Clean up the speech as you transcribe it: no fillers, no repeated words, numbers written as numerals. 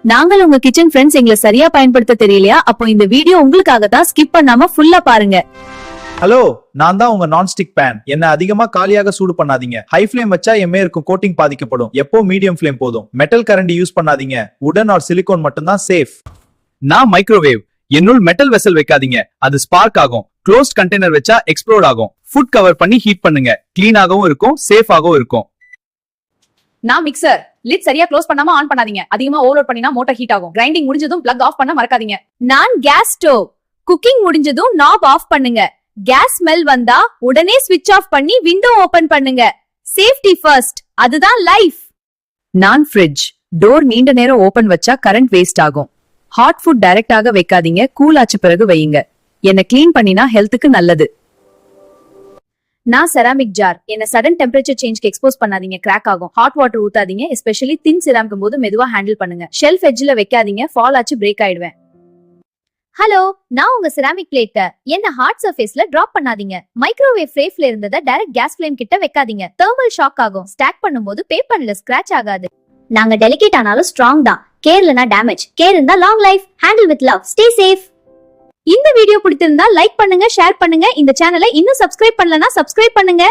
நாங்கள் உங்க kitchen friends எங்களை சரியா பயன்படுத்த தெரியலையா? அப்போ இந்த வீடியோ உங்களுக்காக தான், ஸ்கிப் பண்ணாம ஃபுல்லா பாருங்க. ஹலோ, நான் தான் உங்க நான்ஸ்டிக் பேன். என்ன அதிகமா காலியாக சூடு பண்ணாதீங்க. ஹை ஃப்ளேம் வச்சா எம்மே இருக்கும் கோட்டிங் பாதிக்கப்படும். எப்போ மீடியம் ஃப்ளேம் போதும். மெட்டல் கரண்டி யூஸ் பண்ணாதீங்க. உடன் ஆர் சிலிகான் மட்டும் தான் சேஃப். நான் மைக்ரோவேவ். என்னுள் மெட்டல் வெசல் வைக்காதீங்க, அது ஸ்பார்க் ஆகும். க்ளோஸ்ட் கண்டெய்னர் வச்சா எக்ஸ்ப்ளோட் ஆகும். ஃபுட் கவர் பண்ணி ஹீட் பண்ணுங்க. கிளீனாகவும் இருக்கும், சேஃபாகவும் இருக்கும். நான் மிக்சர். லிட் சரியா க்ளோஸ் பண்ணாம ஆன் பண்ணாதீங்க. அதிகமா ஓவர்லோட் பண்ணினா மோட்டார் ஹீட் ஆகும். கிரைண்டிங் முடிஞ்சதும் பிளக் ஆஃப் பண்ண மறக்காதீங்க. நான் கேஸ் ஸ்டோவ். குக்கிங் முடிஞ்சதும் நாப் ஆஃப் பண்ணுங்க. கேஸ் ஸ்மெல் வந்தா உடனே ஸ்விட்ச் ஆஃப் பண்ணி விண்டோ ஓபன் பண்ணுங்க. சேஃப்டி ஃபர்ஸ்ட், அதுதான் லைஃப். நான் ஃப்ரிட்ஜ். டோர் நீண்ட நேரம் ஓபன் வச்சா கரண்ட் வேஸ்ட் ஆகும். ஹாட் ஃபுட் டைரக்டாக வைக்காதீங்க, கூல் ஆச்சு பிறகு வையுங்க. என்ன கிளீன் பண்ணினா ஹெல்த்துக்கு நல்லது. நான் செராமிக் ஜார். என்ன சடன் டெம்பரேச்சர் சேஞ்ச்க்கு எக்ஸ்போஸ் பண்ணாதீங்க, கிராக் ஆகும். ஹாட் வாட்டர் ஊத்தாதீங்க, எஸ்பெஷலி தின் சிராமிக்கும் போது மெதுவா ஹேண்டில் பண்ணுங்க. ஷெல்ஃப் எட்ஜ்ல வைக்காதீங்க, ஃபால் ஆச்சு பிரேக் ஆயிடுவேன். ஹலோ, நான் உங்க செராமிக் பிளேட்ட என்ன ஹார்ட் சர்ஃபேஸ்ல டிராப் பண்ணாதீங்க. மைக்ரோவேவ் ஃப்ளேம்ல இருந்தத டைரக்ட் கேஸ் ஃப்ளேம் கிட்ட வைக்காதீங்க. தெர்மல் ஷாக் ஆகும். ஸ்டாக் பண்ணும்போது பேப்பர்ல ஸ்கிராட்ச் ஆகாது. நாங்க டெலிகேட் ஆனாலும் ஸ்ட்ராங் தான். கேர் இல்லனா டேமேஜ், கேர் இருந்தா long life. Handle with love, stay safe. இந்த வீடியோ பிடித்திருந்தா லைக் பண்ணுங்க, ஷேர் பண்ணுங்க. இந்த சேனலை இன்னும் சப்ஸ்கிரைப் பண்ணலனா சப்ஸ்கிரைப் பண்ணுங்க.